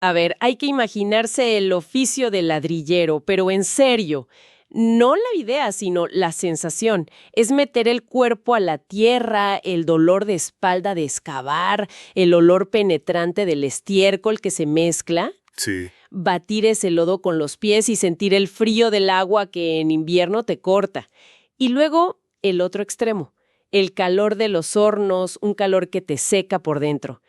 A ver, hay que imaginarse el oficio del ladrillero, pero en serio. No la idea, sino la sensación. Es meter el cuerpo a la tierra, el dolor de espalda de excavar, el olor penetrante del estiércol que se mezcla. Sí. Batir ese lodo con los pies y sentir el frío del agua que en invierno te corta. Y luego, el otro extremo, el calor de los hornos, un calor que te seca por dentro.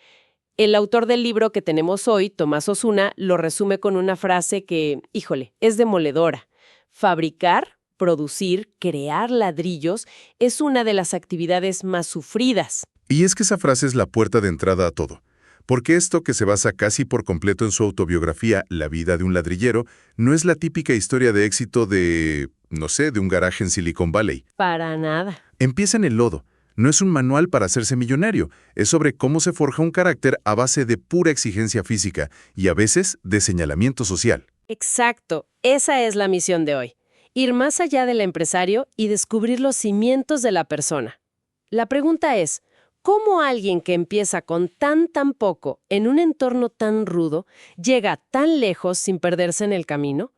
El autor del libro que tenemos hoy, Tomás Osuna, lo resume con una frase que, híjole, es demoledora. Fabricar, producir, crear ladrillos es una de las actividades más sufridas. Y es que esa frase es la puerta de entrada a todo. Porque esto, que se basa casi por completo en su autobiografía, La vida de un ladrillero, no es la típica historia de éxito de, no sé, de un garaje en Silicon Valley. Para nada. Empieza en el lodo. No es un manual para hacerse millonario. Es sobre cómo se forja un carácter a base de pura exigencia física y a veces de señalamiento social. Exacto. Esa es la misión de hoy. Ir más allá del empresario y descubrir los cimientos de la persona. La pregunta es, ¿cómo alguien que empieza con tan poco en un entorno tan rudo llega tan lejos sin perderse en el camino?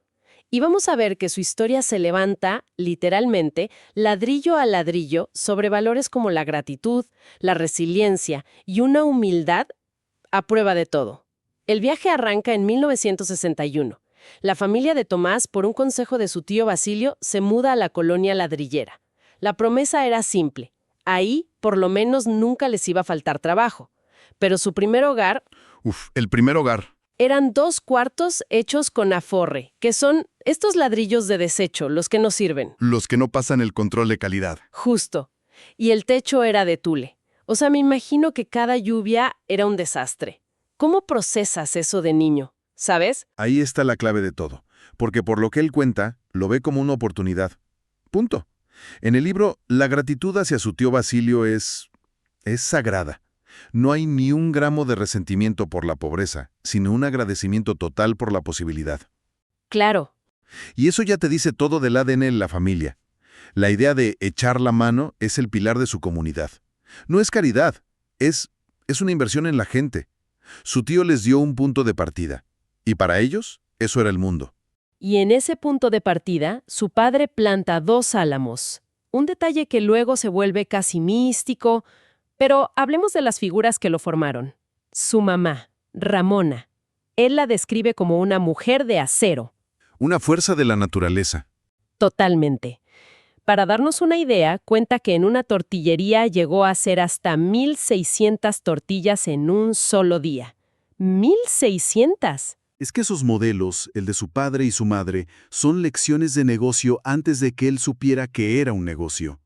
Y vamos a ver que su historia se levanta, literalmente, ladrillo a ladrillo, sobre valores como la gratitud, la resiliencia y una humildad a prueba de todo. El viaje arranca en 1961. La familia de Tomás, por un consejo de su tío Basilio, se muda a la colonia ladrillera. La promesa era simple. Ahí, por lo menos, nunca les iba a faltar trabajo. Pero su primer hogar... El primer hogar. Eran 2 cuartos hechos con aforre, que son estos ladrillos de desecho, los que no sirven. Los que no pasan el control de calidad. Justo. Y el techo era de tule. O sea, me imagino que cada lluvia era un desastre. ¿Cómo procesas eso de niño? ¿Sabes? Ahí está la clave de todo. Porque por lo que él cuenta, lo ve como una oportunidad. Punto. En el libro, la gratitud hacia su tío Basilio es sagrada. No hay ni un gramo de resentimiento por la pobreza, sino un agradecimiento total por la posibilidad. Claro. Y eso ya te dice todo del ADN en la familia. La idea de echar la mano es el pilar de su comunidad. No es caridad, es una inversión en la gente. Su tío les dio un punto de partida. Y para ellos, eso era el mundo. Y en ese punto de partida, su padre planta 2 álamos. Un detalle que luego se vuelve casi místico. Pero hablemos de las figuras que lo formaron. Su mamá, Ramona. Él la describe como una mujer de acero. Una fuerza de la naturaleza. Totalmente. Para darnos una idea, cuenta que en una tortillería llegó a hacer hasta 1,600 tortillas en un solo día. ¡1,600! Es que esos modelos, el de su padre y su madre, son lecciones de negocio antes de que él supiera que era un negocio.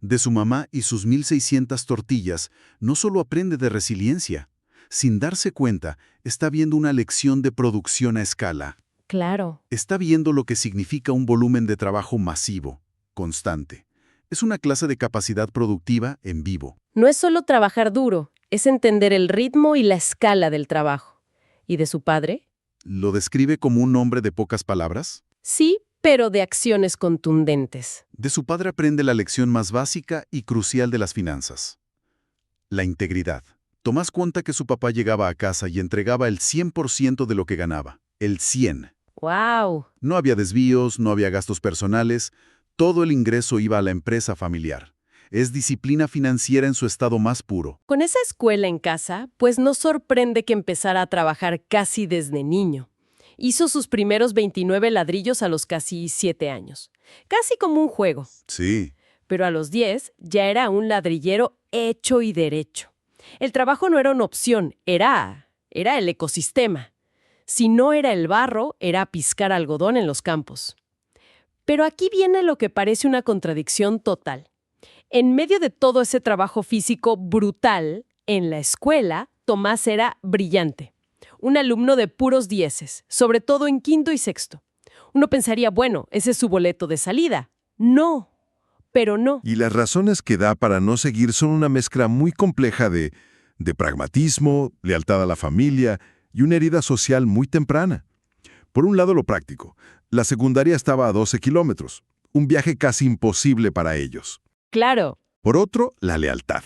De su mamá y sus 1,600 tortillas, no solo aprende de resiliencia. Sin darse cuenta, está viendo una lección de producción a escala. Claro. Está viendo lo que significa un volumen de trabajo masivo, constante. Es una clase de capacidad productiva en vivo. No es solo trabajar duro, es entender el ritmo y la escala del trabajo. ¿Y de su padre? ¿Lo describe como un hombre de pocas palabras? Sí, pero de acciones contundentes. De su padre aprende la lección más básica y crucial de las finanzas. La integridad. Tomás cuenta que su papá llegaba a casa y entregaba el 100% de lo que ganaba. El 100. ¡Wow! No había desvíos, no había gastos personales. Todo el ingreso iba a la empresa familiar. Es disciplina financiera en su estado más puro. Con esa escuela en casa, pues no sorprende que empezara a trabajar casi desde niño. Hizo sus primeros 29 ladrillos a los casi 7 años. Casi como un juego. Sí. Pero a los 10 ya era un ladrillero hecho y derecho. El trabajo no era una opción, era el ecosistema. Si no era el barro, era piscar algodón en los campos. Pero aquí viene lo que parece una contradicción total. En medio de todo ese trabajo físico brutal, en la escuela, Tomás era brillante. Un alumno de puros dieces, sobre todo en quinto y sexto. Uno pensaría, bueno, ese es su boleto de salida. No, pero no. Y las razones que da para no seguir son una mezcla muy compleja de pragmatismo, lealtad a la familia y una herida social muy temprana. Por un lado, lo práctico. La secundaria estaba a 12 kilómetros, un viaje casi imposible para ellos. Claro. Por otro, la lealtad.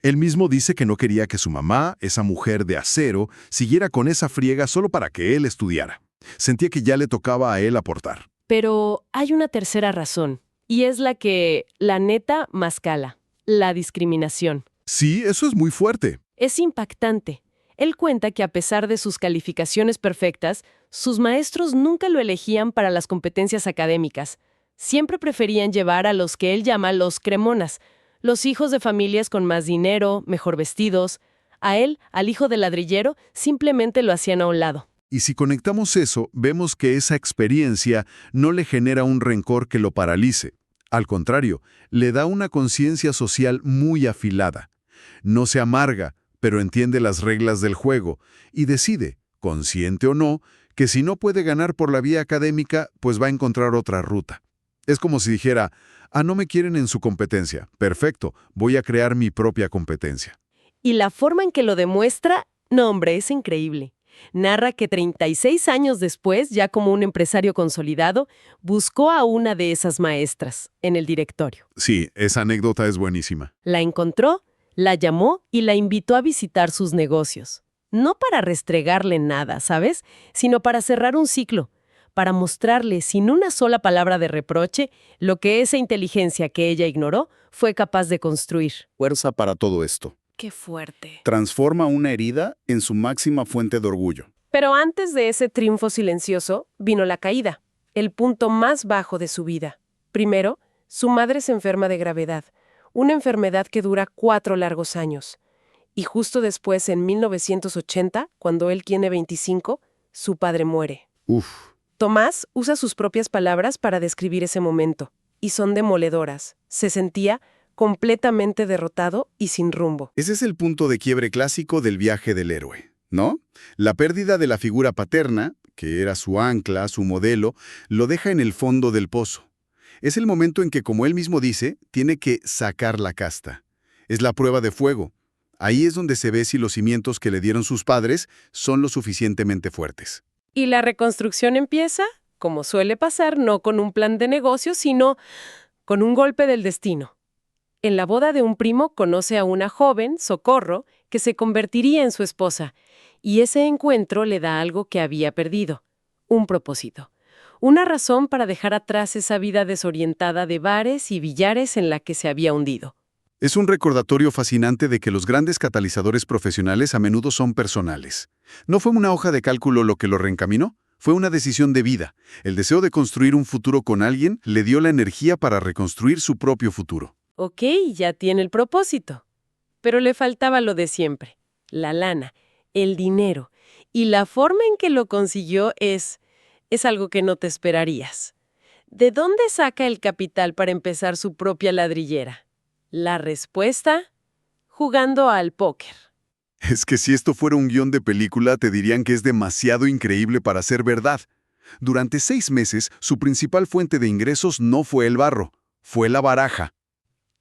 Él mismo dice que no quería que su mamá, esa mujer de acero, siguiera con esa friega solo para que él estudiara. Sentía que ya le tocaba a él aportar. Pero hay una tercera razón, y es la neta más cala, la discriminación. Sí, eso es muy fuerte. Es impactante. Él cuenta que a pesar de sus calificaciones perfectas, sus maestros nunca lo elegían para las competencias académicas. Siempre preferían llevar a los que él llama los cremonas, los hijos de familias con más dinero, mejor vestidos. A él, al hijo del ladrillero, simplemente lo hacían a un lado. Y si conectamos eso, vemos que esa experiencia no le genera un rencor que lo paralice. Al contrario, le da una conciencia social muy afilada. No se amarga, pero entiende las reglas del juego y decide, consciente o no, que si no puede ganar por la vía académica, pues va a encontrar otra ruta. Es como si dijera, no me quieren en su competencia. Perfecto, voy a crear mi propia competencia. Y la forma en que lo demuestra, no hombre, es increíble. Narra que 36 años después, ya como un empresario consolidado, buscó a una de esas maestras en el directorio. Sí, esa anécdota es buenísima. La encontró, la llamó y la invitó a visitar sus negocios. No para restregarle nada, ¿sabes? Sino para cerrar un ciclo, para mostrarle sin una sola palabra de reproche lo que esa inteligencia que ella ignoró fue capaz de construir. Fuerza para todo esto. ¡Qué fuerte! Transforma una herida en su máxima fuente de orgullo. Pero antes de ese triunfo silencioso, vino la caída, el punto más bajo de su vida. Primero, su madre se enferma de gravedad, una enfermedad que dura 4 largos años. Y justo después, en 1980, cuando él tiene 25, su padre muere. Uf. Tomás usa sus propias palabras para describir ese momento, y son demoledoras. Se sentía completamente derrotado y sin rumbo. Ese es el punto de quiebre clásico del viaje del héroe, ¿no? La pérdida de la figura paterna, que era su ancla, su modelo, lo deja en el fondo del pozo. Es el momento en que, como él mismo dice, tiene que sacar la casta. Es la prueba de fuego. Ahí es donde se ve si los cimientos que le dieron sus padres son lo suficientemente fuertes. Y la reconstrucción empieza, como suele pasar, no con un plan de negocio, sino con un golpe del destino. En la boda de un primo conoce a una joven, Socorro, que se convertiría en su esposa, y ese encuentro le da algo que había perdido, un propósito, una razón para dejar atrás esa vida desorientada de bares y billares en la que se había hundido. Es un recordatorio fascinante de que los grandes catalizadores profesionales a menudo son personales. No fue una hoja de cálculo lo que lo reencaminó, fue una decisión de vida. El deseo de construir un futuro con alguien le dio la energía para reconstruir su propio futuro. Ok, ya tiene el propósito. Pero le faltaba lo de siempre, la lana, el dinero. Y la forma en que lo consiguió es algo que no te esperarías. ¿De dónde saca el capital para empezar su propia ladrillera? La respuesta, jugando al póker. Es que si esto fuera un guión de película, te dirían que es demasiado increíble para ser verdad. Durante 6 meses, su principal fuente de ingresos no fue el barro, fue la baraja.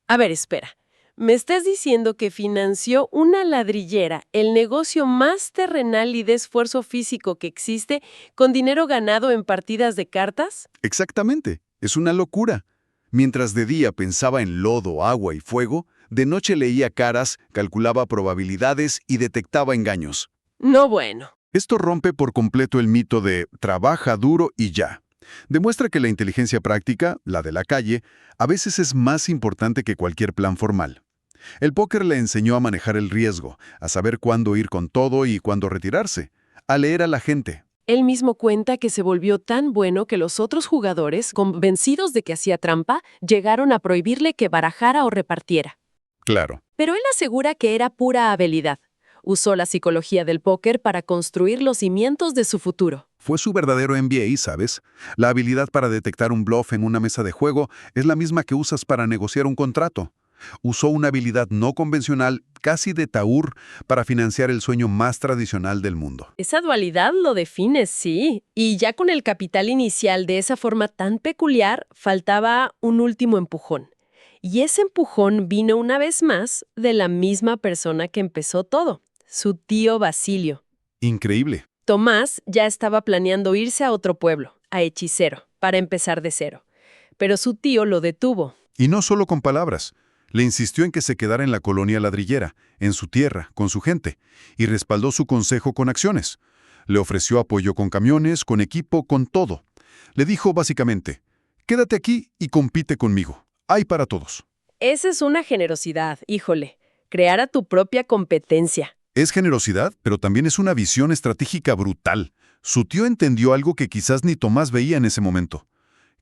A ver, espera. ¿Me estás diciendo que financió una ladrillera, el negocio más terrenal y de esfuerzo físico que existe, con dinero ganado en partidas de cartas? Exactamente, es una locura. Mientras de día pensaba en lodo, agua y fuego, de noche leía caras, calculaba probabilidades y detectaba engaños. No bueno. Esto rompe por completo el mito de trabaja duro y ya. Demuestra que la inteligencia práctica, la de la calle, a veces es más importante que cualquier plan formal. El póker le enseñó a manejar el riesgo, a saber cuándo ir con todo y cuándo retirarse, a leer a la gente. Él mismo cuenta que se volvió tan bueno que los otros jugadores, convencidos de que hacía trampa, llegaron a prohibirle que barajara o repartiera. Claro. Pero él asegura que era pura habilidad. Usó la psicología del póker para construir los cimientos de su futuro. Fue su verdadero MBA, ¿sabes? La habilidad para detectar un bluff en una mesa de juego es la misma que usas para negociar un contrato. Usó una habilidad no convencional, casi de tahúr, para financiar el sueño más tradicional del mundo. Esa dualidad lo define, sí. Y ya con el capital inicial de esa forma tan peculiar, faltaba un último empujón. Y ese empujón vino una vez más de la misma persona que empezó todo, su tío Basilio. Increíble. Tomás ya estaba planeando irse a otro pueblo, a Hechicero, para empezar de cero. Pero su tío lo detuvo. Y no solo con palabras. Le insistió en que se quedara en la colonia ladrillera, en su tierra, con su gente, y respaldó su consejo con acciones. Le ofreció apoyo con camiones, con equipo, con todo. Le dijo básicamente, quédate aquí y compite conmigo. Hay para todos. Esa es una generosidad, híjole. Crear a tu propia competencia. Es generosidad, pero también es una visión estratégica brutal. Su tío entendió algo que quizás ni Tomás veía en ese momento.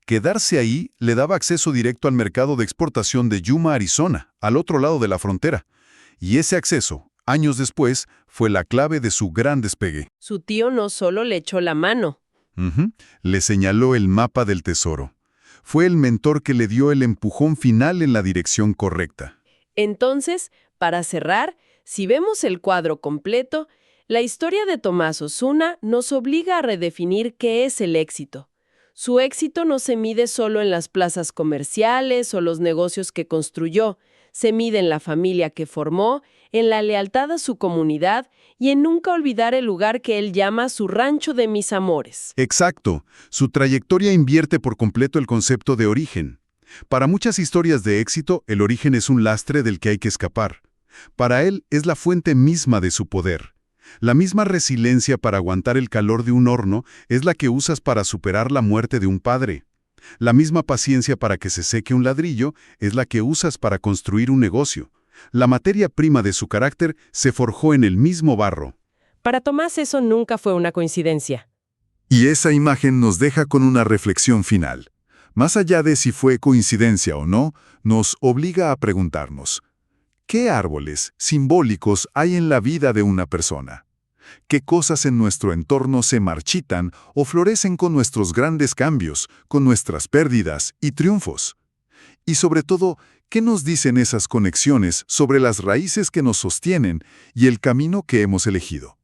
Quedarse ahí le daba acceso directo al mercado de exportación de Yuma, Arizona, al otro lado de la frontera. Y ese acceso, años después, fue la clave de su gran despegue. Su tío no solo le echó la mano. Le señaló el mapa del tesoro. Fue el mentor que le dio el empujón final en la dirección correcta. Entonces, para cerrar, si vemos el cuadro completo, la historia de Tomás Osuna nos obliga a redefinir qué es el éxito. Su éxito no se mide solo en las plazas comerciales o los negocios que construyó, se mide en la familia que formó, en la lealtad a su comunidad y en nunca olvidar el lugar que él llama su rancho de mis amores. Exacto. Su trayectoria invierte por completo el concepto de origen. Para muchas historias de éxito, el origen es un lastre del que hay que escapar. Para él es la fuente misma de su poder. La misma resiliencia para aguantar el calor de un horno es la que usas para superar la muerte de un padre. La misma paciencia para que se seque un ladrillo es la que usas para construir un negocio. La materia prima de su carácter se forjó en el mismo barro. Para Tomás eso nunca fue una coincidencia. Y esa imagen nos deja con una reflexión final. Más allá de si fue coincidencia o no, nos obliga a preguntarnos, ¿qué árboles simbólicos hay en la vida de una persona? ¿Qué cosas en nuestro entorno se marchitan o florecen con nuestros grandes cambios, con nuestras pérdidas y triunfos? Y sobre todo, ¿qué nos dicen esas conexiones sobre las raíces que nos sostienen y el camino que hemos elegido?